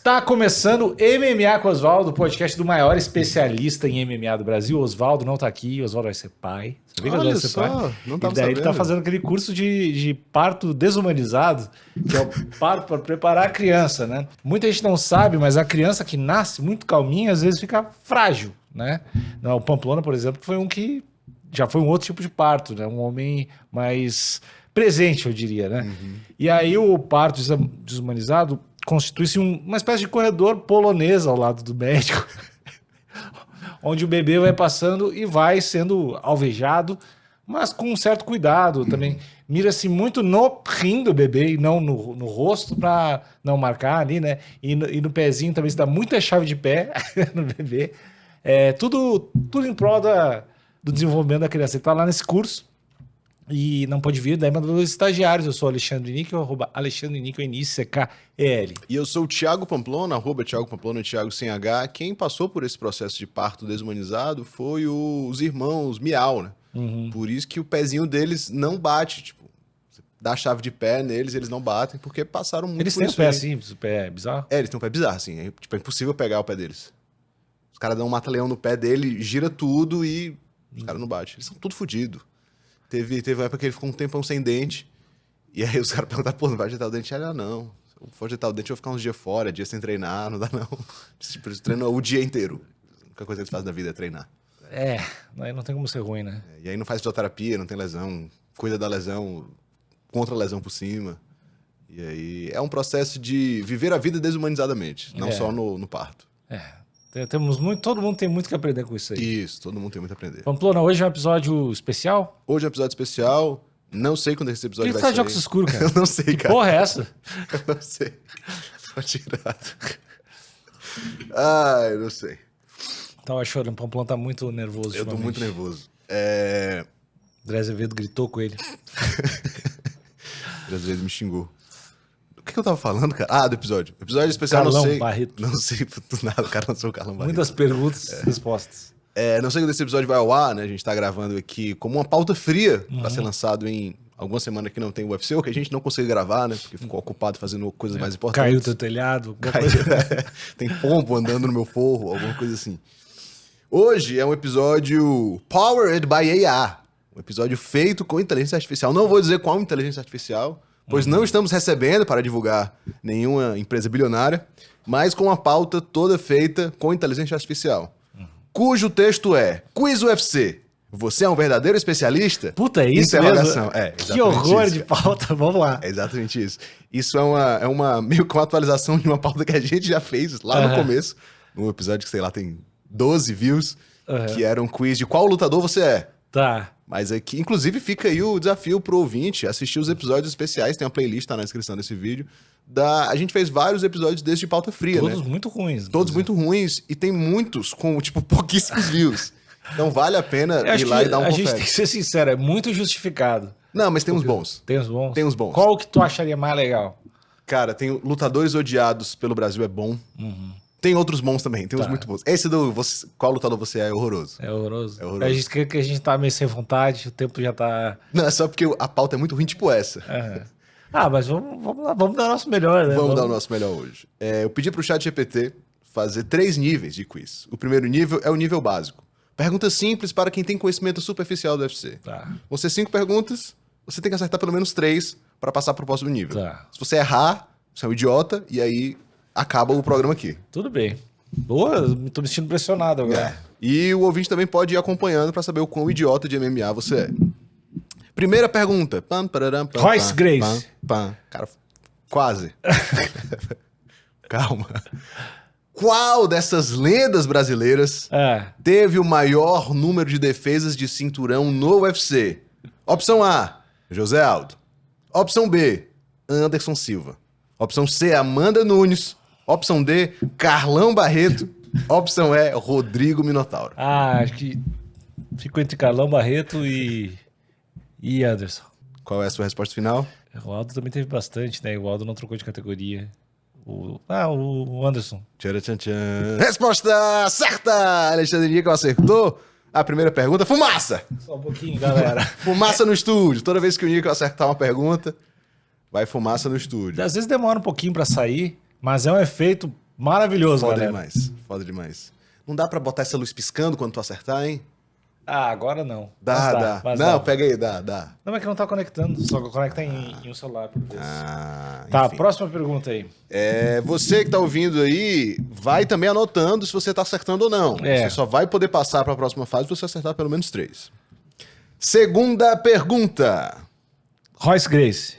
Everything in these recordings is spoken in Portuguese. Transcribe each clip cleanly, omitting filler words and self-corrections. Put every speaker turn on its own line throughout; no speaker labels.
Tá começando MMA com o Oswaldo, o podcast do maior especialista em MMA do Brasil. O Oswaldo não tá aqui, o Oswaldo vai ser pai. Sabia que o Oswaldo vai ser pai?
Não tava
e daí
sabendo.
ele tá fazendo aquele curso de parto desumanizado, que é o parto para preparar a criança, né? Muita gente não sabe, mas a criança que nasce muito calminha, às vezes fica frágil, né? Não, o Pamplona, por exemplo, foi um que já foi um outro tipo de parto, né? Um homem mais presente, eu diria, né? E aí o parto desumanizado constitui-se uma espécie de corredor polonês ao lado do médico, onde o bebê vai passando e vai sendo alvejado, mas com um certo cuidado também. Mira-se muito no rim do bebê e não no rosto para não marcar ali, né? E no pezinho também se dá muita chave de pé no bebê. Tudo em prol do desenvolvimento da criança. Ele está lá nesse curso e não pode vir, daí mandou os estagiários. Eu sou Alexandre Níquel, Alexandre Níquel, N-I-C-K-E-L.
E eu sou o Thiago Pamplona, @Thiago Pamplona, Thiago sem H. Quem passou por esse processo de parto desumanizado foi os irmãos Miau, né? Por isso que o pezinho deles não bate, tipo, você dá a chave de pé neles, eles não batem, porque passaram muito
Eles
por
têm o
isso
pé
aí.
assim, o pé é bizarro?
Eles têm um pé bizarro, assim, é impossível pegar o pé deles. Os caras dão um mata-leão no pé dele, gira tudo e os caras não batem. Eles são tudo fodidos. Teve uma época que ele ficou um tempão sem dente. E aí os caras perguntaram, pô, não vai ajeitar o dente? Ele, não. Se eu for ajeitar o dente, eu vou ficar uns dias fora, dias sem treinar, não dá não. Tipo, eles treinam o dia inteiro. A única coisa que eles fazem na vida é treinar.
Aí não tem como ser ruim, né?
E aí não faz fisioterapia, não tem lesão, cuida da lesão, contra a lesão por cima. E aí é um processo de viver a vida desumanizadamente, não só no parto.
Todo mundo tem muito que aprender com isso aí.
Isso, todo mundo tem muito a aprender.
Pamplona, hoje é um episódio especial?
Hoje é um episódio especial, não sei quando esse episódio
Por que
vai
tu tá de
sair.
óculos escuros, cara?
Eu não sei,
Que
cara.
porra é essa?
Eu não sei. Tô tirado. Ai, não sei.
Tava chorando, o Pamplona tá muito nervoso.
Eu tô
ultimamente.
muito nervoso.
André Azevedo gritou com ele.
Às vezes me xingou. O que eu tava falando, cara? Ah, do episódio. Episódio especial,
Carlão
não sei.
Barreto.
Não sei do nada, o cara lançou o Carlão Barreto.
Muitas perguntas e respostas.
Não sei quando esse episódio vai ao ar, né? A gente tá gravando aqui como uma pauta fria pra ser lançado em alguma semana que não tem UFC, ou que a gente não consegue gravar, né? Porque ficou ocupado fazendo coisas mais importantes.
Caiu teu telhado.
Tem pombo andando no meu forro, alguma coisa assim. Hoje é um episódio Powered by AI. Um episódio feito com inteligência artificial. Não vou dizer qual inteligência artificial, pois não estamos recebendo para divulgar nenhuma empresa bilionária, mas com uma pauta toda feita com inteligência artificial. Cujo texto é: Quiz UFC. Você é um verdadeiro especialista?
Puta, é isso
Interrogação.
mesmo? Que
exatamente
horror
isso,
de
cara.
pauta. Vamos lá.
É exatamente isso. Isso é uma meio que uma atualização de uma pauta que a gente já fez lá no começo, num episódio que, sei lá, tem 12 views, que era um quiz de qual lutador você é.
Tá.
Mas aqui, inclusive, fica aí o desafio pro ouvinte assistir os episódios especiais, tem uma playlist, tá na descrição desse vídeo. A gente fez vários episódios desde de pauta fria,
Todos
né?
muito ruins.
Todos muito ruins, e tem muitos com, tipo, pouquíssimos views. Então vale a pena ir lá e dar um
A gente
confere.
tem que ser sincero, é muito justificado.
Não, mas tem uns bons.
Tem os bons?
Tem uns bons.
Qual que tu acharia mais legal?
Cara, tem Lutadores Odiados pelo Brasil é bom. Tem outros bons também, tem uns muito bons. Esse qual lutador você é horroroso.
É horroroso.
É horroroso.
A gente quer que a gente tá meio sem vontade, o tempo já tá...
Não, é só porque a pauta é muito ruim, tipo essa.
Mas vamos lá, vamos dar o nosso melhor, né?
Vamos dar o nosso melhor hoje. Eu pedi pro chat GPT fazer 3 níveis de quiz. O primeiro nível é o nível básico. Perguntas simples para quem tem conhecimento superficial do UFC.
Tá.
Vão ser 5 perguntas, você tem que acertar pelo menos 3 para passar pro próximo nível.
Tá.
Se você errar, você é um idiota e aí acaba o programa aqui.
Tudo bem. Boa, tô me sentindo pressionado agora.
E o ouvinte também pode ir acompanhando para saber o quão idiota de MMA você é. Primeira pergunta.
Royce Gracie.
Cara, quase. Calma. Qual dessas lendas brasileiras teve o maior número de defesas de cinturão no UFC? Opção A, José Aldo. Opção B, Anderson Silva. Opção C, Amanda Nunes. Opção D, Carlão Barreto. Opção E, Rodrigo Minotauro.
Acho que ficou entre Carlão Barreto e Anderson.
Qual é a sua resposta final?
O Aldo também teve bastante, né? O Aldo não trocou de categoria. O Anderson.
Tcharam, tchan, tchan. Resposta certa! Alexandre Níquel acertou a primeira pergunta. Fumaça!
Só um pouquinho, galera.
Fumaça no estúdio. Toda vez que o Níquel acertar uma pergunta, vai fumaça no estúdio.
Às vezes demora um pouquinho pra sair, mas é um efeito Maravilhoso,
Foda
galera.
demais, foda demais. Não dá pra botar essa luz piscando quando tu acertar, hein?
Ah, agora não.
Dá.
Mas
Não,
dá.
pega aí, dá.
Não, é que não tá conectando. Só conecta em um celular por vez. Tá,
Enfim.
próxima pergunta aí.
Você que tá ouvindo aí, vai também anotando se você tá acertando ou não.
É.
Você só vai poder passar pra próxima fase se você acertar pelo menos 3. Segunda pergunta.
Royce Gracie.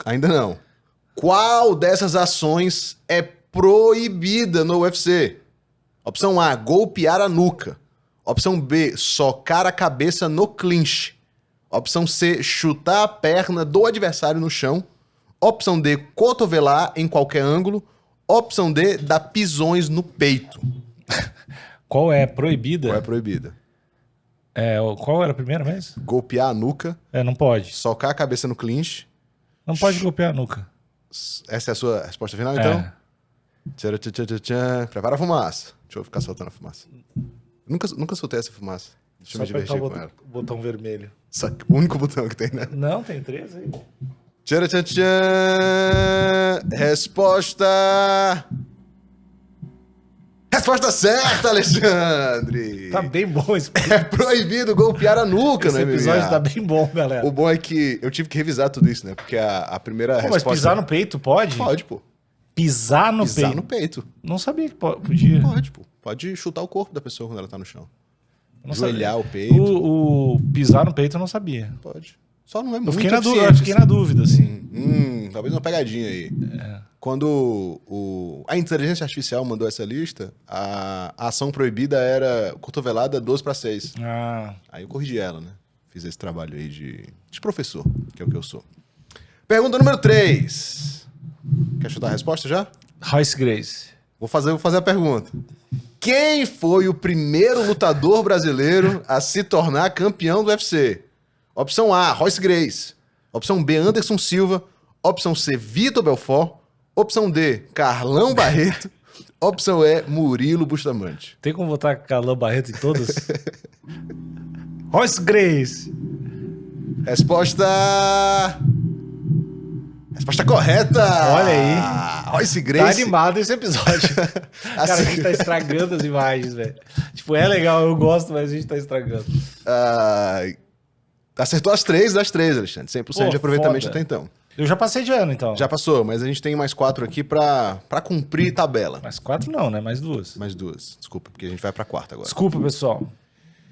Ainda não. Qual dessas ações é proibida no UFC? Opção A, golpear a nuca. Opção B, socar a cabeça no clinch. Opção C, chutar a perna do adversário no chão. Opção D, cotovelar em qualquer ângulo. Opção D, dar pisões no peito.
Qual é proibida?
Qual é proibida?
Qual era a primeira mesmo?
Golpear a nuca,
Não pode.
socar a cabeça no clinch.
Não pode golpear a nuca.
Essa é a sua resposta final, então? Tcharam, tchan, tchan, tchan, tchan. Prepara a fumaça. Deixa eu ficar soltando a fumaça. Nunca soltei essa fumaça. Deixa eu me divertir com ela.
o botão vermelho.
Só que o único botão que tem, né?
Não, tem 3 aí.
Tcharam, tchan, tchan. Resposta... Resposta certa, Alexandre!
Tá bem bom esse,
É proibido golpear a nuca,
esse
né,
episódio. Tá bem bom, galera.
O bom é que eu tive que revisar tudo isso, né? Porque a primeira
Pô,
resposta...
mas pisar no peito pode?
Pode, pô.
Pisar no
Pisar
peito?
no peito.
Não sabia que podia.
Pode, pô. Pode chutar o corpo da pessoa quando ela tá no chão.
Eu não
Joelhar
sabia.
o peito.
O pisar no peito eu não sabia.
Pode. Só não é
Eu
muito
fiquei,
eficiente,
eu fiquei na dúvida, assim.
Talvez uma pegadinha aí. Quando a inteligência artificial mandou essa lista, a ação proibida era cotovelada 12/6. Aí eu corrigi ela, né? Fiz esse trabalho aí de professor, que é o que eu sou. Pergunta número 3. Quer chutar a resposta já?
Royce Gracie.
Vou fazer a pergunta. Quem foi o primeiro lutador brasileiro a se tornar campeão do UFC? Opção A, Royce Gracie. Opção B, Anderson Silva. Opção C, Vitor Belfort. Opção D, Carlão Barreto. Opção E, Murilo Bustamante.
Tem como botar Carlão Barreto em todas? Royce Gracie.
Resposta correta!
Olha aí.
Royce
Tá
Gracie.
animado esse episódio. Cara, a gente tá estragando as imagens, velho. Tipo, é legal, eu gosto, mas a gente tá estragando.
Acertou as 3 das 3, Alexandre. 100% de aproveitamento
foda.
até então.
Eu já passei de ano, então.
Já passou, mas a gente tem mais 4 aqui pra cumprir tabela.
Mais 4 não, né? Mais 2.
Mais 2. Desculpa, porque a gente vai pra quarta agora.
Desculpa, pessoal.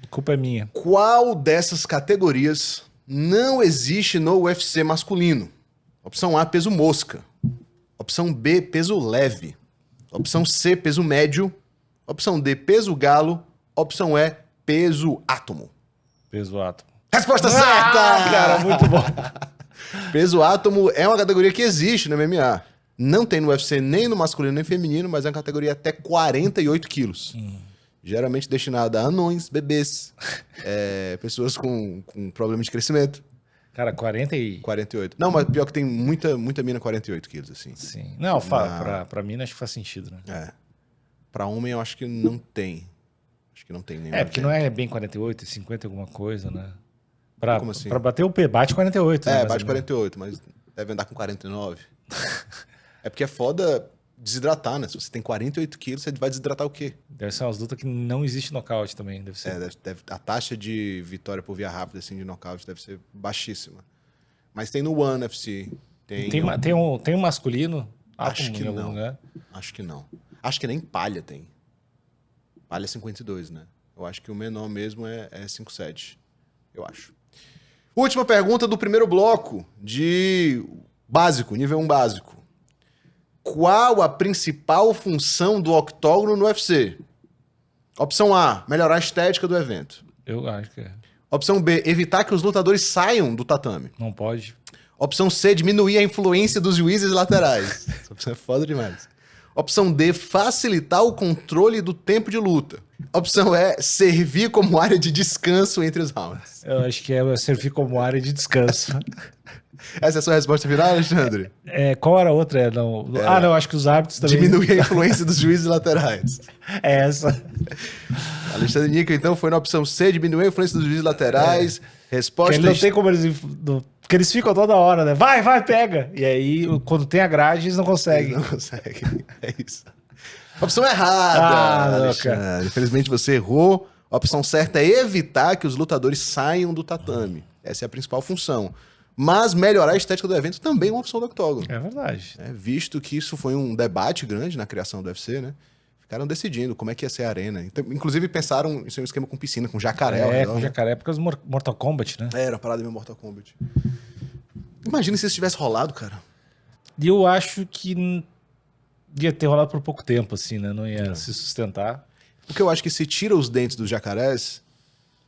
A culpa é minha.
Qual dessas categorias não existe no UFC masculino? Opção A, peso mosca. Opção B, peso leve. Opção C, peso médio. Opção D, peso galo. Opção E, peso átomo.
Peso átomo.
Resposta certa!
Cara, muito bom.
Peso átomo é uma categoria que existe no MMA. Não tem no UFC nem no masculino nem feminino, mas é uma categoria até 48 quilos. Geralmente destinada a anões, bebês, pessoas com problema de crescimento.
Cara, 40 e...
48. Não, mas pior que tem muita mina 48 quilos, assim.
Sim. Não, pra mim acho que faz sentido, né?
Pra homem eu acho que não tem. Acho que não tem nenhum.
Porque não é bem 48, é 50 alguma coisa, né? Pra,
Como assim?
Pra bater o P, bate 48. né, mais
bate
ou menos.
48, mas deve andar com 49. É porque é foda desidratar, né? Se você tem 48 quilos, você vai desidratar o quê?
Deve ser umas lutas que não existe nocaute também. Deve ser.
A taxa de vitória por via rápida, assim, de nocaute deve ser baixíssima. Mas tem no One FC.
Tem um masculino?
Acho que
em algum
não.
lugar?
Acho que não. Acho que nem palha tem. Palha é 52, né? Eu acho que o menor mesmo é 57. Eu acho. Última pergunta do primeiro bloco de básico, nível 1 básico. Qual a principal função do octógono no UFC? Opção A, melhorar a estética do evento.
Eu acho que é.
Opção B, evitar que os lutadores saiam do tatame.
Não pode.
Opção C, diminuir a influência dos juízes laterais. Essa opção é foda demais. Opção D, facilitar o controle do tempo de luta. Opção E, servir como área de descanso entre os rounds.
Eu acho que é servir como área de descanso.
Essa é a sua resposta final, Alexandre?
Qual era a outra? Não. Não, acho que os árbitros também...
Diminuir a influência dos juízes laterais.
É essa.
Alexandre Níquel, então, foi na opção C, diminuir a influência dos juízes laterais. Resposta...
Porque não tem como eles... Porque eles ficam toda hora, né? Vai, pega! E aí, quando tem a grade, eles não conseguem.
Não consegue. É isso. Opção errada,
Ah, não,
Alexandre. Infelizmente você errou. A opção certa é evitar que os lutadores saiam do tatame. Essa é a principal função. Mas melhorar a estética do evento também é uma opção do octógono.
É verdade.
Visto que isso foi um debate grande na criação do UFC, né? Ficaram decidindo como é que ia ser a arena. Então, inclusive pensaram em ser um esquema com piscina, com jacaré. ao redor,
com
né?
jacaré, porque os Mortal Kombat, né?
Era uma parada meio Mortal Kombat. Imagina se isso tivesse rolado, cara.
E eu acho que ia ter rolado por pouco tempo, assim, né? Não ia se sustentar.
Porque eu acho que se tira os dentes dos jacarés,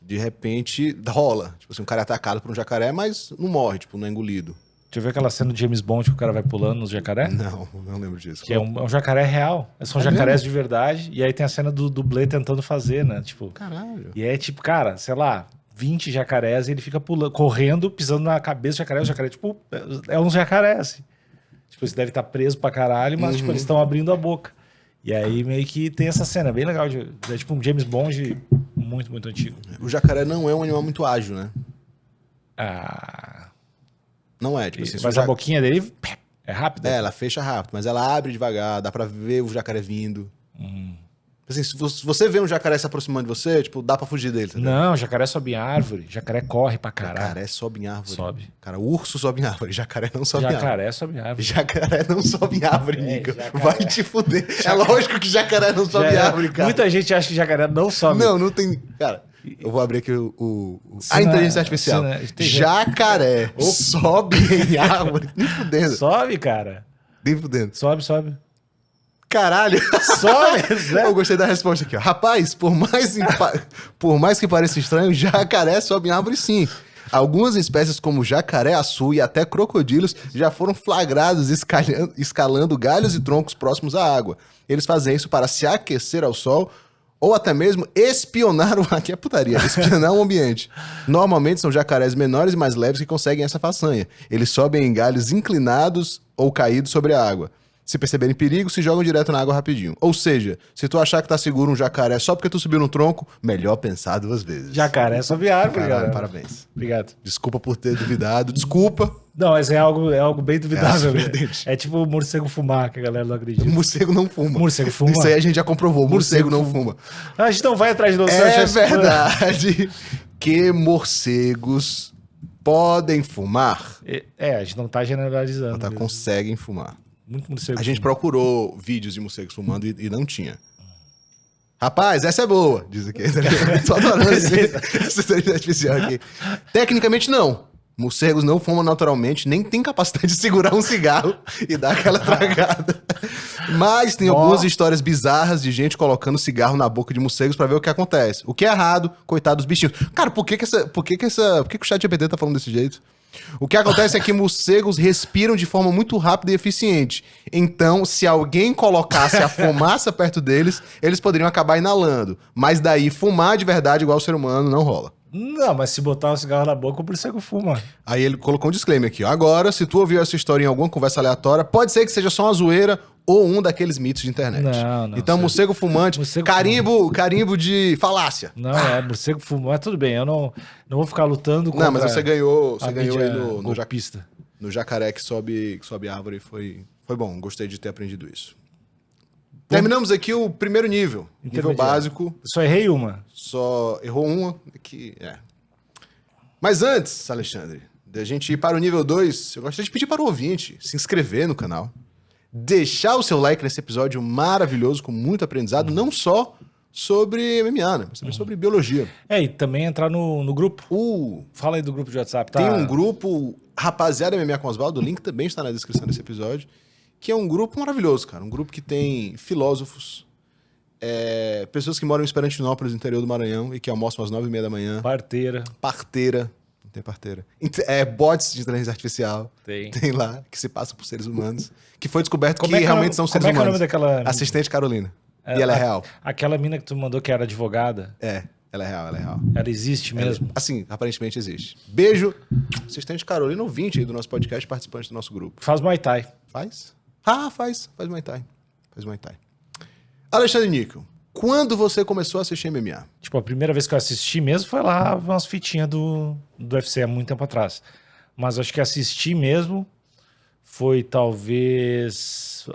de repente rola. Tipo assim, um cara é atacado por um jacaré, mas não morre, tipo, não é engolido.
Deixa eu ver aquela cena do James Bond que o cara vai pulando nos jacaré.
Não lembro disso.
Que é um jacaré real. São jacarés de verdade. E aí tem a cena do dublê tentando fazer, né? Tipo,
Caralho.
e é tipo, cara, sei lá, 20 jacarés e ele fica pulando, correndo, pisando na cabeça do jacaré. O jacaré, tipo, é um jacaré, assim. Tipo, eles devem estar presos pra caralho, mas, tipo, eles estão abrindo a boca. E aí meio que tem essa cena, bem legal. É tipo um James Bond muito, muito antigo.
O jacaré não é um animal muito ágil, né?
Ah.
Não é, tipo assim.
Mas a boquinha dele é rápida.
Ela fecha rápido, mas ela abre devagar, dá pra ver o jacaré vindo. Assim, se você vê um jacaré se aproximando de você, tipo, dá pra fugir dele, tá ligado?
Não, jacaré sobe em árvore, jacaré corre pra caralho.
Jacaré sobe em árvore.
Sobe.
Cara, urso sobe em árvore, jacaré não sobe em árvore.
Jacaré sobe em árvore.
Jacaré não sobe em árvore, Nico.
jacaré.
Vai te fuder. É lógico que jacaré não sobe em árvore, cara.
Muita gente acha que jacaré não sobe.
Não tem... Cara, eu vou abrir aqui a inteligência artificial. Jacaré sobe em árvore. Nem fudendo.
Sobe, cara.
Nem fudendo.
Sobe.
Caralho.
Sobe, né?
Eu gostei da resposta aqui, ó. Rapaz, por mais que pareça estranho, jacaré sobe em árvore sim. Algumas espécies como jacaré-açu e até crocodilos já foram flagrados escalando galhos e troncos próximos à água. Eles fazem isso para se aquecer ao sol ou até mesmo espionar aqui é putaria, espionar o ambiente. Normalmente são jacarés menores e mais leves que conseguem essa façanha. Eles sobem em galhos inclinados ou caídos sobre a água. Se perceberem perigo, se jogam direto na água rapidinho. Ou seja, se tu achar que tá seguro um jacaré só porque tu subiu no tronco, melhor pensar 2 vezes.
Jacaré sobe em árvore,
Caralho,
cara.
parabéns.
Obrigado.
Desculpa por ter duvidado. Desculpa.
Não, mas é algo bem duvidável.
surpreendente.
É tipo o morcego fumar, que a galera não acredita.
O morcego não fuma.
Morcego fuma.
Isso aí a gente já comprovou. O morcego não
Morcego
fuma.
A gente não vai atrás de novo.
É verdade que morcegos podem fumar.
A gente não tá generalizando.
Tá, conseguem fumar.
Muito morcego
A gente
fuma.
procurou vídeos de morcegos fumando e não tinha. Rapaz, essa é boa, diz aqui. Tô adorando essa inteligência artificial aqui. Tecnicamente, não. Morcegos não fumam naturalmente, nem tem capacidade de segurar um cigarro e dar aquela tragada. Mas tem algumas histórias bizarras de gente colocando cigarro na boca de morcegos pra ver o que acontece. O que é errado, coitado dos bichinhos. Cara, por que o ChatGPT tá falando desse jeito? O que acontece é que morcegos respiram de forma muito rápida e eficiente. Então, se alguém colocasse a fumaça perto deles, eles poderiam acabar inalando. Mas daí, fumar de verdade igual o ser humano não rola.
Não, mas se botar um cigarro na boca, o morcego fuma.
Aí ele colocou um disclaimer aqui. Ó. Agora, se tu ouviu essa história em alguma conversa aleatória, pode ser que seja só uma zoeira ou um daqueles mitos de internet.
Não.
Então, morcego fumante, carimbo de falácia.
Não, morcego fuma. Mas tudo bem, eu não vou ficar lutando contra...
Não, mas você ganhou aí
golpista.
no jacaré que sobe árvore. Foi bom, gostei de ter aprendido isso. Terminamos aqui o primeiro nível básico.
Só errei uma.
Só errou uma. Mas antes, Alexandre, da gente ir para o nível 2, eu gostaria de pedir para o ouvinte se inscrever no canal, deixar o seu like nesse episódio maravilhoso, com muito aprendizado, não só sobre MMA, né, mas também sobre biologia.
E também entrar no grupo. Fala aí do grupo de WhatsApp, tá?
Tem um grupo, Rapaziada MMA com Osvaldo, o link também está na descrição desse episódio, que é um grupo maravilhoso, cara. Um grupo que tem filósofos, pessoas que moram em Esperantinópolis, no interior do Maranhão, e que almoçam às 9h30 da manhã. Parteira. Não tem parteira. Bots de inteligência artificial. Tem lá, que se passam por seres humanos. Que foi descoberto que realmente são seres humanos.
Como é que é o nome daquela...
Assistente Carolina. E ela é real.
Aquela mina que tu mandou que era advogada.
Ela é real.
Ela existe mesmo?
Assim, aparentemente existe. Beijo. Assistente Carolina, ouvinte aí do nosso podcast, participante do nosso grupo.
Faz Muay Thai.
Faz? Faz Muay Thai. Alexandre Níquel, quando você começou a assistir MMA?
Tipo, a primeira vez que eu assisti mesmo foi lá umas fitinhas do UFC há muito tempo atrás. Mas acho que assisti mesmo foi talvez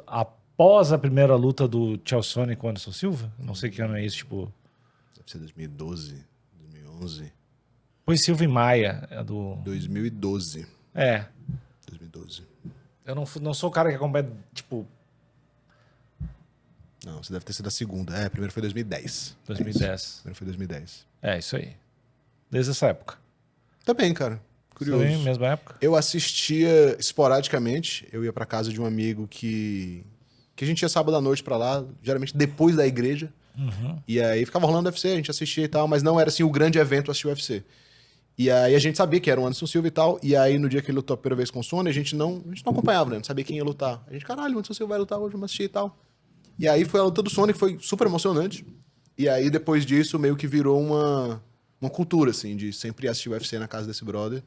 após a primeira luta do Chael Sonnen com o Anderson Silva? Não sei que ano é isso, tipo...
Deve ser 2012, 2011.
Foi Silva e Maia, é do...
2012.
É.
2012.
Eu não sou o cara que acompanha, tipo...
Não, você deve ter sido a segunda. É, primeiro foi 2010.
2010.
Primeiro foi 2010.
É, isso aí. Desde essa época.
Tá bem, cara. Curioso.
Também, mesma época?
Eu assistia esporadicamente. Eu ia pra casa de um amigo que a gente ia sábado à noite pra lá, geralmente depois da igreja.
Uhum.
E aí ficava rolando UFC, a gente assistia e tal, mas não era assim o grande evento assistir o UFC. E aí a gente sabia que era o Anderson Silva e tal, e aí no dia que ele lutou a primeira vez com o Sonnen, a gente não acompanhava, né? Não sabia quem ia lutar. A gente, caralho, o Anderson Silva vai lutar hoje, vamos assistir e tal. E aí foi a luta do Sonnen, que foi super emocionante. E aí depois disso meio que virou uma cultura, assim, de sempre assistir o UFC na casa desse brother.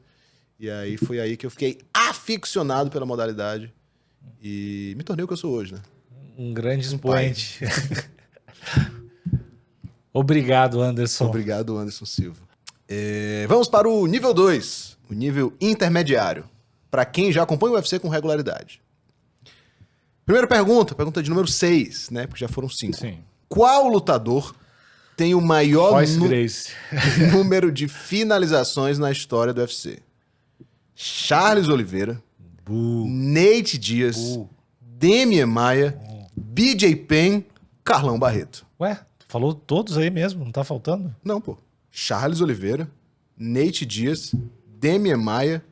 E aí foi aí que eu fiquei aficionado pela modalidade e me tornei o que eu sou hoje, né?
Um grande expoente. Obrigado, Anderson.
Obrigado, Anderson Silva. Vamos para o nível 2, o nível intermediário, para quem já acompanha o UFC com regularidade. Primeira pergunta de número 6, né? Porque já foram 5.
Sim.
Qual lutador tem o maior
Royce Gracie.
número de finalizações na história do UFC? Charles Oliveira, Nate Diaz, Demian Maia, BJ Penn, Carlão Barreto.
Ué, tu falou todos aí mesmo, não tá faltando?
Não, pô. Charles Oliveira, Nate Diaz, Demian Maia,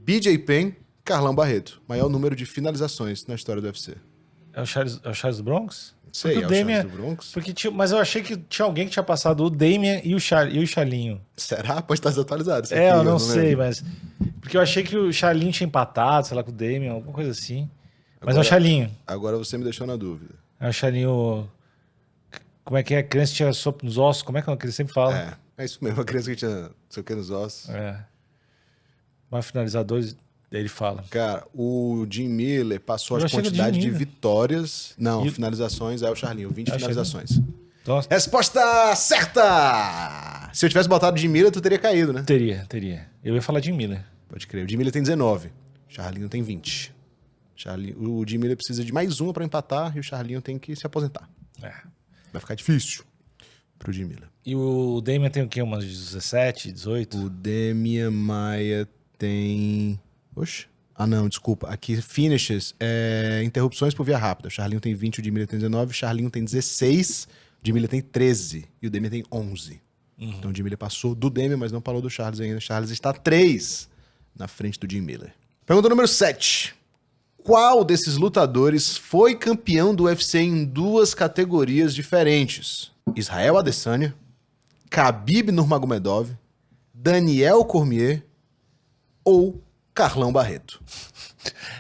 BJ Penn, Carlão Barreto. Maior número de finalizações na história do UFC.
É o Charles do Bronx?
Sei,
porque
é o
Damian,
Charles do Bronx.
mas eu achei que tinha alguém que tinha passado o Damian e o Charlinho.
Será? Pode estar desatualizado.
Eu não sei, mas... Porque eu achei que o Charlinho tinha empatado, sei lá, com o Damian, alguma coisa assim. Mas é o Charlinho.
Agora você me deixou na dúvida.
É o Charlinho... Como é que é? A criança tinha sopa nos ossos? Como é que ele sempre fala?
É isso mesmo. A criança que tinha não sei o que nos ossos.
Mais finalizadores, ele fala.
Cara, o Jim Miller passou a quantidade de vitórias... Não, finalizações. É o Charlinho, 20 finalizações.
Nossa.
Resposta certa! Se eu tivesse botado Jim Miller, tu teria caído, né?
Teria. Eu ia falar de Miller.
Pode crer. O Jim Miller tem 19. O Charlinho tem 20. O Jim Miller precisa de mais uma pra empatar e o Charlinho tem que se aposentar. Vai ficar difícil pro Jim Miller.
E o Damian tem o quê? Umas 17, 18?
O Demian Maia tem... Oxe. Ah, não, desculpa. Aqui, finishes, interrupções por via rápida. O Charlinho tem 20, o Jim Miller tem 19. O Charlinho tem 16, o Jim Miller tem 13 e o Demian tem 11. Então o Jim Miller passou do Demian, mas não falou do Charles ainda. O Charles está 3 na frente do Jim Miller. Pergunta número 7. Qual desses lutadores foi campeão do UFC em 2 categorias diferentes? Israel Adesanya, Khabib Nurmagomedov, Daniel Cormier ou Carlão Barreto?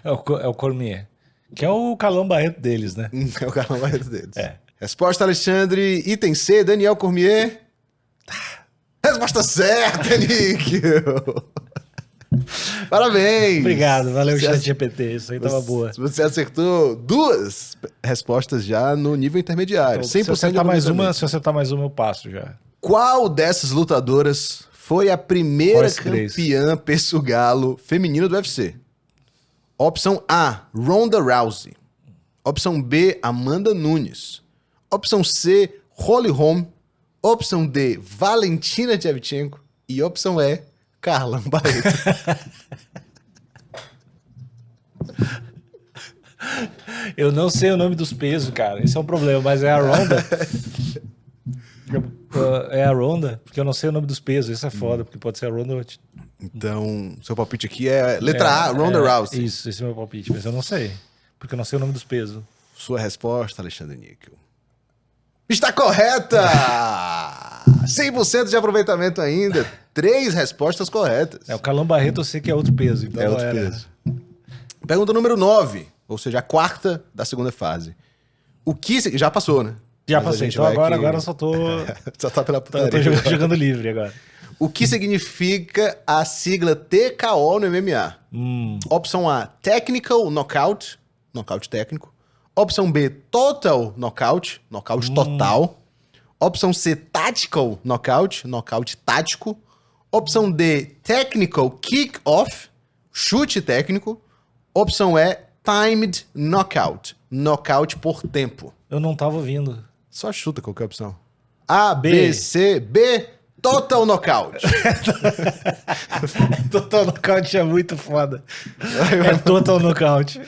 É o Cormier. Que é o Carlão Barreto deles, né?
É o Carlão Barreto deles. Resposta, Alexandre. Item C, Daniel Cormier. Resposta certa, Níquel. Parabéns!
Obrigado, valeu, ChatGPT. Isso aí tava boa.
Você acertou 2 respostas já no nível intermediário.
Então,
100%
se acertar mais uma, eu passo já.
Qual dessas lutadoras foi a primeira
Royce
campeã peso galo feminina do UFC? Opção A, Ronda Rousey. Opção B, Amanda Nunes. Opção C, Holly Holm. Opção D, Valentina Shevchenko. E opção E, Carlão Barreto.
Eu não sei o nome dos pesos, cara. Esse é um problema, mas é a Ronda. É a Ronda, porque eu não sei o nome dos pesos. Isso é foda, porque pode ser a Ronda.
Então, seu palpite aqui é letra A, Ronda Rousey.
Isso, esse é o meu palpite, mas eu não sei. Porque eu não sei o nome dos pesos.
Sua resposta, Alexandre Níquel. Está correta! 100% de aproveitamento ainda. 3 respostas corretas.
O Carlão Barreto eu sei que é outro peso. Então
é outro peso. Pergunta número 9, ou seja, a 4ª da segunda fase. O que... Já passou, né?
Já passei, então agora eu só tô...
Só tá pela putaria.
Eu tô jogando livre agora.
O que significa a sigla TKO no MMA? Opção A, Technical Knockout, nocaute técnico. Opção B, Total Knockout, nocaute total. Opção C, Tactical Knockout, nocaute tático. Opção D, Technical Kick-Off, chute técnico. Opção E, Timed Knockout. Knockout por tempo.
Eu não tava ouvindo.
Só chuta qualquer opção. A, B, C, B. Total Knockout.
Total Knockout é muito foda. É Total Knockout.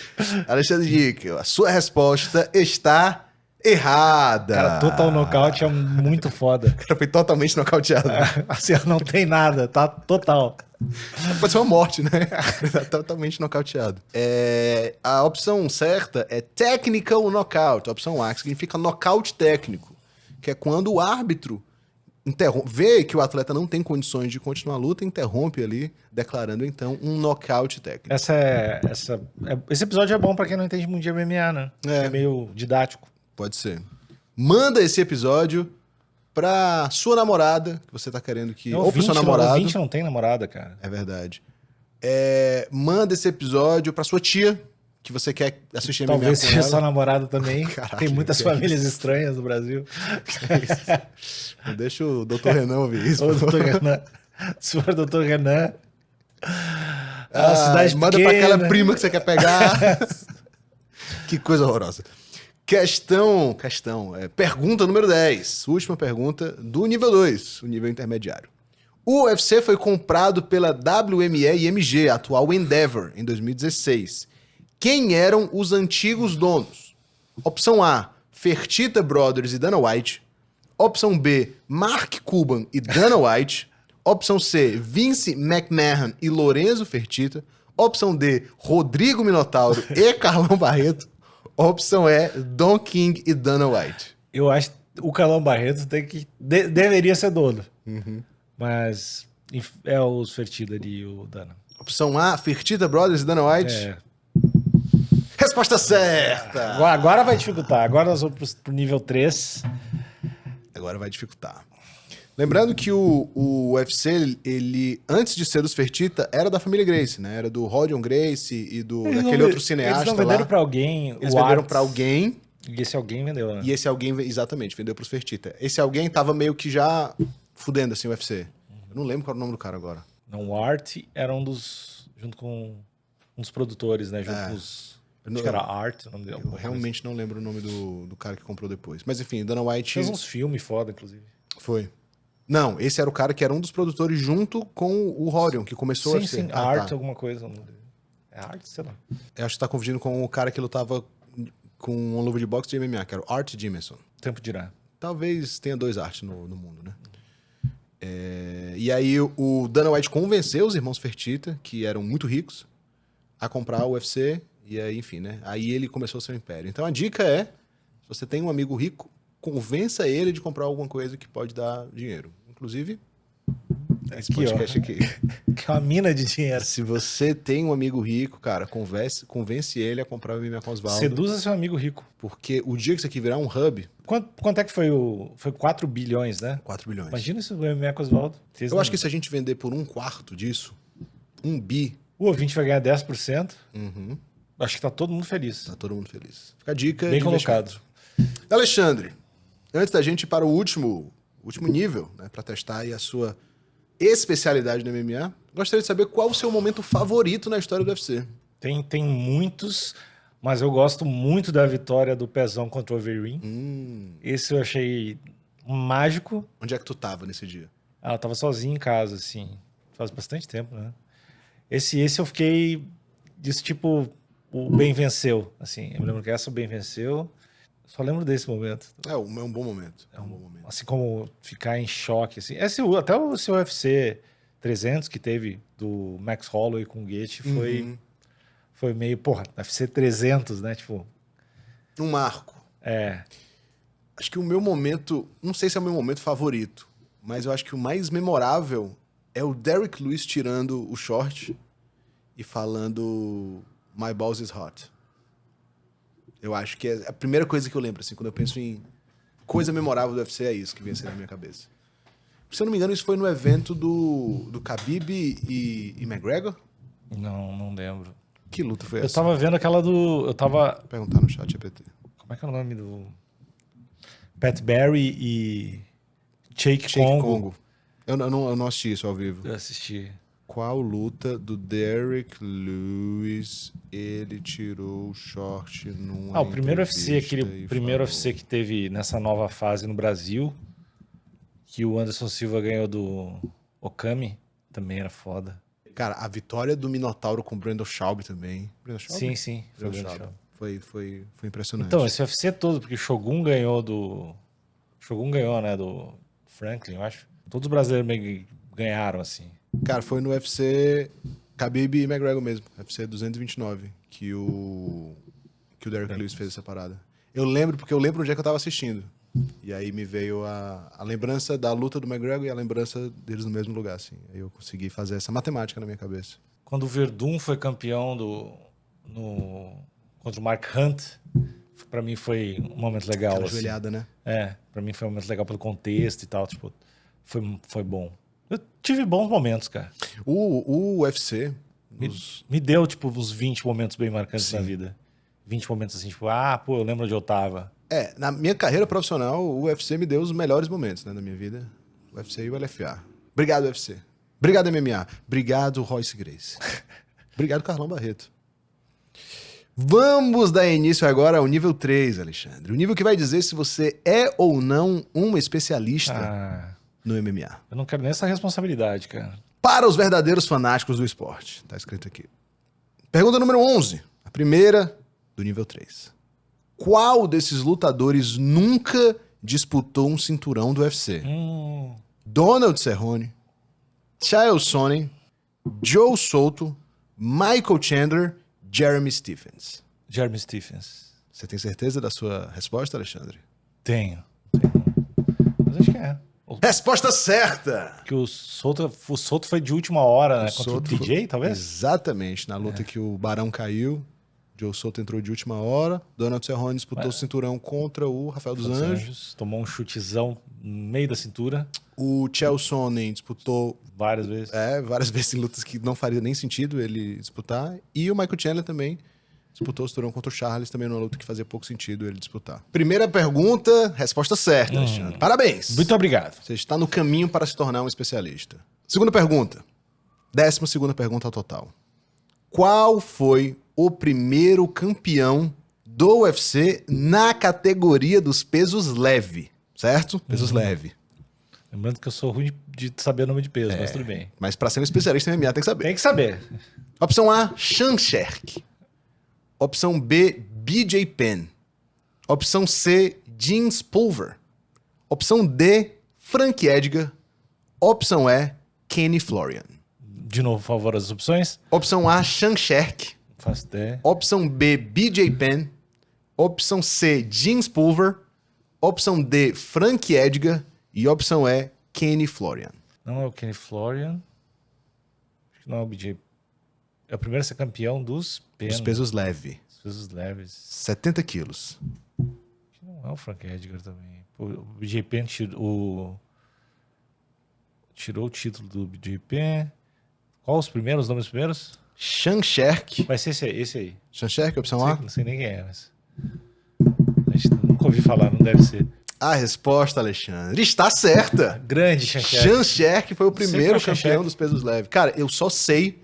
Alexandre Níquel, a sua resposta está errada.
Cara, Total Knockout é muito foda.
O cara foi totalmente nocauteado.
Assim, não tem nada, tá total.
Pode ser uma morte, né? Totalmente nocauteado. A opção certa é Technical Knockout. A opção A, que significa nocaute técnico. Que é quando o árbitro vê que o atleta não tem condições de continuar a luta, interrompe ali, declarando então um nocaute técnico.
Esse episódio é bom pra quem não entende muito de MMA, né? É meio didático.
Pode ser. Manda esse episódio pra sua namorada, que você tá querendo que...
Ou pro seu namorado. O 20 não tem namorada, cara.
É verdade. Manda esse episódio pra sua tia, que você quer assistir MMA.
Talvez seja sua namorada também.
Caraca,
tem muitas famílias estranhas no Brasil.
Não deixa o Dr. Renan ouvir isso.
Ô, Dr. Renan. Se for Dr. Renan... cidade
manda
pequena.
pra aquela prima que você quer pegar. Que coisa horrorosa. Pergunta número 10. Última pergunta do nível 2, o nível intermediário. O UFC foi comprado pela WME e MG, atual Endeavor, em 2016. Quem eram os antigos donos? Opção A, Fertitta Brothers e Dana White. Opção B, Mark Cuban e Dana White. Opção C, Vince McMahon e Lorenzo Fertitta. Opção D, Rodrigo Minotauro e Carlão Barreto. Opção E, Don King e Dana White.
Eu acho que o Carlão Barreto deveria ser dono.
Uhum.
Mas é os Fertitta e o Dana.
Opção A, Fertitta Brothers e Dana White. Resposta certa!
Agora vai dificultar. Agora nós vamos pro nível 3.
Agora vai dificultar. Lembrando que o UFC, ele, antes de ser dos Fertitta, era da família Gracie, né? Era do Rodion Gracie e daquele outro cineasta lá.
Eles não venderam pra alguém.
Eles venderam pra alguém.
E esse alguém vendeu, né?
E esse alguém, exatamente, vendeu pros Fertitta. Esse alguém tava meio que já fudendo, assim, o UFC. Eu não lembro qual era o nome do cara agora.
Não, o Art era um dos... Junto com um dos produtores, né? Junto com os... Acho que era Art, o nome dele.
Eu realmente não lembro o nome do cara que comprou depois. Mas enfim, Dana White...
Fez uns filmes foda, inclusive.
Foi. Não, esse era o cara que era um dos produtores junto com o Rodion, que começou a ser...
Sim, Art, alguma coisa. É Art, sei lá.
Eu acho que tá confundindo com o cara que lutava com uma luva de boxe de MMA, que era o Art Jimmerson.
Tempo dirá.
Talvez tenha dois Art no mundo, né? E aí o Dana White convenceu os irmãos Fertitta, que eram muito ricos, a comprar o UFC, e aí, enfim, né? Aí ele começou o seu império. Então a dica é, se você tem um amigo rico, convença ele de comprar alguma coisa que pode dar dinheiro. Inclusive, esse podcast aqui.
Que é uma mina de dinheiro.
Se você tem um amigo rico, cara, convence ele a comprar o MMA com Osvaldo.
Seduza seu amigo rico.
Porque o dia que isso aqui virar um hub...
Quanto é que foi Foi 4 bilhões, né?
4 bilhões.
Imagina isso do MMA com Osvaldo.
Eu acho que se a gente vender por 1/4 disso, 1 bi...
O ouvinte vai ganhar 10%.
Uhum.
Acho que tá todo mundo feliz.
Tá todo mundo feliz. Fica a dica.
Bem colocado.
Alexandre, antes da gente ir para o último nível, né, para testar aí a sua especialidade no MMA, gostaria de saber qual o seu momento favorito na história do UFC.
Tem muitos, mas eu gosto muito da vitória do Pezão contra o Overeem. Esse eu achei mágico.
Onde é que tu tava nesse dia?
Eu tava sozinho em casa, assim. Faz bastante tempo, né? Esse eu fiquei... Disse, tipo, o bem venceu. Assim, eu me lembro que essa o bem venceu. Só lembro desse momento.
É um bom momento. É um bom momento.
Assim como ficar em choque. Assim. Até o seu UFC 300 que teve do Max Holloway com o Gaethje foi meio, porra, UFC 300, né? Tipo...
Um marco. Acho que o meu momento... Não sei se é o meu momento favorito, mas eu acho que o mais memorável é o Derrick Lewis tirando o short e falando My balls is hot. Eu acho que é a primeira coisa que eu lembro, assim, quando eu penso em coisa memorável do UFC, é isso que vem assim na minha cabeça. Se eu não me engano, isso foi no evento do Khabib e McGregor?
Não lembro.
Que luta foi essa?
Eu tava vendo aquela do... Vou
perguntar no chat GPT.
Como é que é o nome do... Pat Barry e Jake Congo.
Eu não assisti isso ao vivo.
Eu assisti.
Qual luta do Derrick Lewis ele tirou o short numa
O primeiro UFC,
entrevista
aquele
e
primeiro
falou?
UFC que teve nessa nova fase no Brasil, que o Anderson Silva ganhou do Okami, também era foda.
Cara, a vitória do Minotauro com o Brandon Schaub também. Brandon Schaub?
Sim, sim. Foi
Brandon
grande
Schaub.
show.
Foi impressionante.
Então, esse UFC todo, porque o Shogun ganhou do... Shogun ganhou, né, do Franklin, eu acho. Todos os brasileiros meio que ganharam, assim.
Cara, foi no UFC Khabib e McGregor mesmo. UFC 229, que o Derrick Lewis fez essa parada. Eu lembro, porque eu lembro onde é que eu tava assistindo. E aí me veio a lembrança da luta do McGregor e a lembrança deles no mesmo lugar, assim. Aí eu consegui fazer essa matemática na minha cabeça.
Quando o Verdun foi campeão contra o Mark Hunt, pra mim foi um momento legal.
Aquela
assim.
joelhada, né?
Pra mim foi um momento legal pelo contexto e tal, tipo, foi bom. Eu tive bons momentos, cara.
O UFC...
Me deu, tipo, uns 20 momentos bem marcantes
Sim.
na vida. 20 momentos assim, tipo, eu lembro onde eu tava.
Na minha carreira profissional, o UFC me deu os melhores momentos, né, da minha vida. O UFC e o LFA. Obrigado, UFC. Obrigado, MMA. Obrigado, Royce Gracie. Obrigado, Carlão Barreto. Vamos dar início agora ao nível 3, Alexandre. O nível que vai dizer se você é ou não um especialista no MMA.
Eu não quero nem essa responsabilidade, cara.
Para os verdadeiros fanáticos do esporte. Tá escrito aqui. Pergunta número 11. A primeira do nível 3. Qual desses lutadores nunca disputou um cinturão do UFC? Donald Cerrone, Chael Sonnen, Joe Soto, Michael Chandler, Jeremy Stephens.
Jeremy Stephens.
Você tem certeza da sua resposta, Alexandre?
Tenho. Mas acho que é.
Resposta certa!
Que o Soto foi de última hora, né? Contra o
Soto
TJ,
foi-
talvez?
Exatamente. Na luta que o Barão caiu, Joe Soto entrou de última hora, Donald Cerrone disputou o cinturão contra o Rafael dos Anjos.
Tomou um chutezão no meio da cintura,
O Chael Sonnen disputou
várias vezes.
várias vezes em lutas que não faria nem sentido ele disputar. E o Michael Chandler também disputou o cinturão contra o Charles, também numa luta que fazia pouco sentido ele disputar. Primeira pergunta, resposta certa, Alexandre. Parabéns!
Muito obrigado.
Você está no caminho para se tornar um especialista. Segunda pergunta. 12ª pergunta ao total. Qual foi o primeiro campeão do UFC na categoria dos pesos leve? Certo? Pesos leve.
Lembrando que eu sou ruim de saber o nome de peso, mas tudo bem.
Mas para ser um especialista em MMA tem que saber.
Tem que saber.
Opção A, Sean Sherk. Opção B, BJ Penn. Opção C, James Pulver. Opção D, Frank Edgar. Opção E, Kenny Florian.
De novo, por favor, as opções.
Opção A, Sean Sherk.
Faço ideia.
Opção B, BJ Penn. Opção C, James Pulver. Opção D, Frank Edgar. E opção E, Kenny Florian.
Não é o Kenny Florian. Acho que não é o BJ. É o primeiro a ser campeão dos
Os pesos leve.
pesos leves.
70 quilos.
Não é o Frank Edgar também. O BJ Penn tirou o título do BJ Penn. Qual os primeiros, os nomes primeiros?
Sean Sherk.
Vai ser esse aí.
Sean Sherk, opção A.
Não sei nem quem é, mas... Nunca ouvi falar, não deve ser.
A resposta, Alexandre, está certa.
Grande Shanker.
Sean Sherk foi o primeiro
Sempre foi
campeão
Sherk.
dos pesos leves. Cara, eu só sei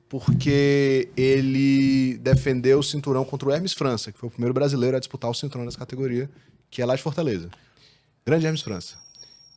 porque ele defendeu o cinturão contra o Hermes França, que foi o primeiro brasileiro a disputar o cinturão nessa categoria, que é lá de Fortaleza. Grande Hermes França.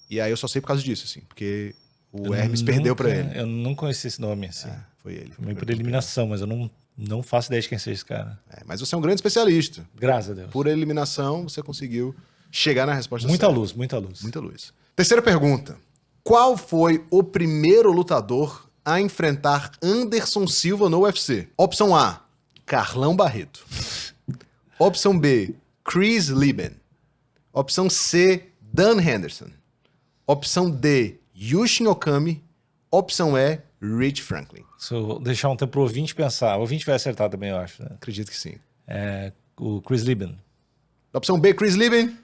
E aí eu só sei por causa disso, assim, porque o Hermes perdeu pra ele.
Eu não conheci esse nome, assim.
Foi ele.
Foi meio por eliminação, mas eu não faço ideia de quem seja esse cara.
Mas você é um grande especialista.
Graças a Deus.
Por eliminação, você conseguiu chegar na resposta
Muita
certa.
luz, muita luz.
Muita luz. Terceira pergunta. Qual foi o primeiro lutador a enfrentar Anderson Silva no UFC? Opção A, Carlão Barreto. Opção B, Chris Lieben. Opção C, Dan Henderson. Opção D, Yushin Okami. Opção E, Rich Franklin.
Se eu deixar um tempo pro ouvinte pensar, o ouvinte vai acertar também, eu acho. Né?
Acredito que sim.
É, o Chris Lieben.
Opção B, Chris Lieben.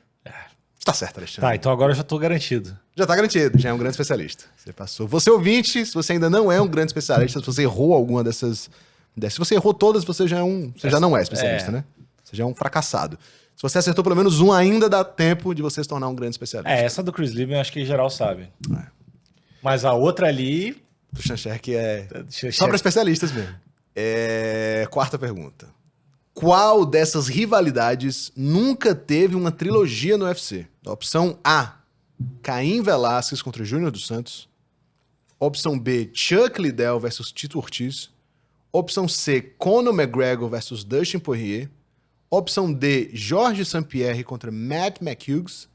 Está certo, Alexandre.
Tá, então agora eu já tô garantido.
Já tá garantido, já é um grande especialista. Você passou. Você ouvinte, se você ainda não é um grande especialista, se você errou alguma dessas... Se você errou todas, você já já não é especialista, né? Você já é um fracassado. Se você acertou pelo menos um, ainda dá tempo de você se tornar um grande especialista.
Essa do Chris Lieben eu acho que em geral sabe. Mas a outra ali,
Do Shanshek é só para especialistas mesmo. Quarta pergunta. Qual dessas rivalidades nunca teve uma trilogia no UFC? Opção A, Caim Velasquez contra Júnior dos Santos. Opção B, Chuck Liddell versus Tito Ortiz. Opção C, Conor McGregor versus Dustin Poirier. Opção D, Georges St-Pierre contra Matt Hughes,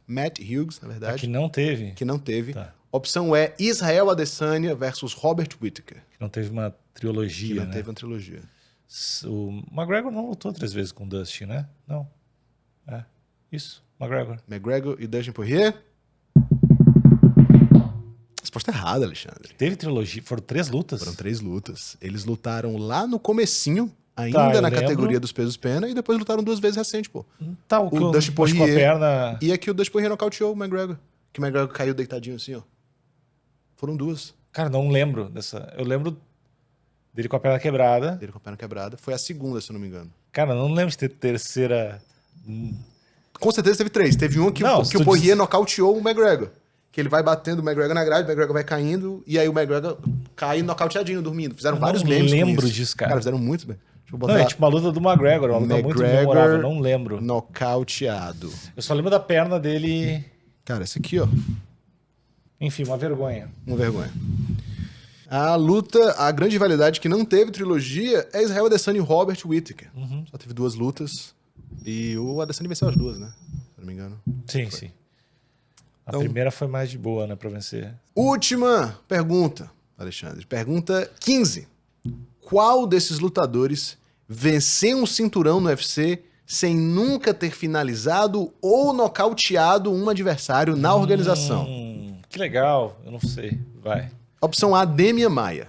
na verdade.
Que não teve.
Que não teve.
Tá.
Opção E, Israel Adesanya versus Robert Whittaker.
Que não teve uma trilogia,
Que não
né?
teve uma trilogia.
O McGregor não lutou 3 vezes com o Dustin, né? Não. Isso, McGregor.
McGregor e Dustin Poirier? Resposta errada, Alexandre.
Teve trilogia, foram 3 lutas.
Foram 3 lutas. Eles lutaram lá no comecinho, ainda na categoria dos pesos pena, e depois lutaram 2 vezes recente, pô.
Tá,
O Dustin
com a
Poirier
perna...
e aqui o Dustin Poirier nocauteou o McGregor. Que o McGregor caiu deitadinho assim, ó. Foram 2.
Cara, não lembro dessa... Eu lembro dele com a perna quebrada.
Dele com a perna quebrada. Foi a segunda, se eu não me engano.
Cara, não lembro de ter terceira...
Com certeza teve 3. Teve uma que o Poirier nocauteou o McGregor. Que ele vai batendo o McGregor na grade, o McGregor vai caindo, e aí o McGregor cai nocauteadinho, dormindo. Fizeram vários memes.
Não lembro disso, cara.
Cara, fizeram muito bem. Deixa eu botar.
Não, é tipo uma luta do McGregor, uma luta muito memorável, não lembro.
Nocauteado.
Eu só lembro da perna dele...
Cara, esse aqui, ó.
Enfim, uma vergonha.
Uma vergonha. A luta, a grande rivalidade que não teve trilogia é Israel Adesanya e Robert Whittaker. Só teve 2 lutas. E o Adesanya venceu as 2, né? Se eu não me engano.
Sim. A primeira foi mais de boa, né, pra vencer.
Última pergunta, Alexandre. Pergunta 15. Qual desses lutadores venceu um cinturão no UFC sem nunca ter finalizado ou nocauteado um adversário na organização?
Que legal, eu não sei. Vai.
Opção A, Demian Maia.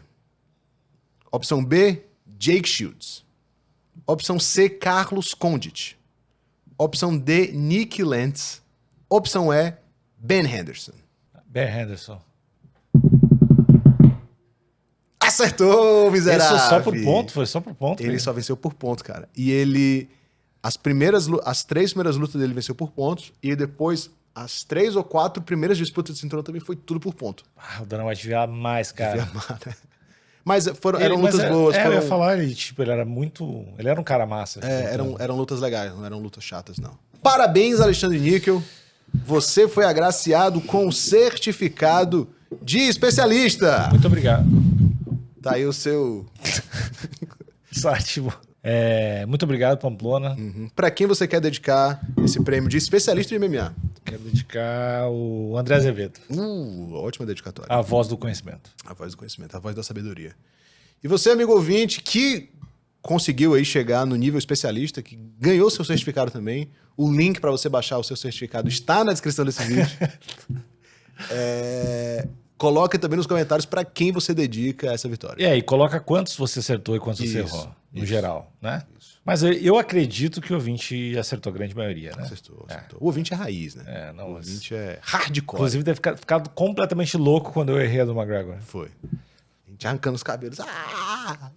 Opção B, Jake Shields. Opção C, Carlos Condit. Opção D, Nick Lentz. Opção E, Ben Henderson.
Ben Henderson.
Acertou, miserável!
Isso só por ponto? Foi só por ponto?
Ele só venceu por ponto, cara. E ele... As 3 primeiras lutas dele venceu por pontos. E depois, as 3 ou 4 primeiras disputas de cinturão também foi tudo por ponto.
O Dana vai desviar mais, cara.
Mas eram lutas boas.
Eu ia falar, ele era muito... Ele era um cara massa.
Eram lutas legais, não eram lutas chatas, não. Parabéns, Alexandre Níquel. Você foi agraciado com o certificado de especialista.
Muito obrigado.
Tá aí o seu...
Ótimo. Muito obrigado, Pamplona.
Pra quem você quer dedicar esse prêmio de especialista de MMA?
Quero dedicar o André Azevedo.
Ótima dedicatória.
A voz do conhecimento.
A voz do conhecimento, a voz da sabedoria. E você, amigo ouvinte, que conseguiu aí chegar no nível especialista, que ganhou seu certificado também. O link para você baixar o seu certificado está na descrição desse vídeo. Coloca também nos comentários para quem você dedica essa vitória.
E coloca quantos você acertou e quantos você errou, no geral, né? Isso. Mas eu acredito que o ouvinte acertou a grande maioria, né?
Acertou. O ouvinte é raiz, né?
O
ouvinte é hardcore.
Inclusive deve ter ficado completamente louco quando eu errei a do McGregor.
Foi. A gente arrancando os cabelos.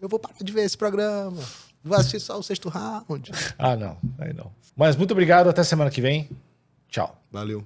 Eu vou parar de ver esse programa. Vou assistir só o 6º round.
Não. Aí não. Mas muito obrigado. Até semana que vem. Tchau.
Valeu.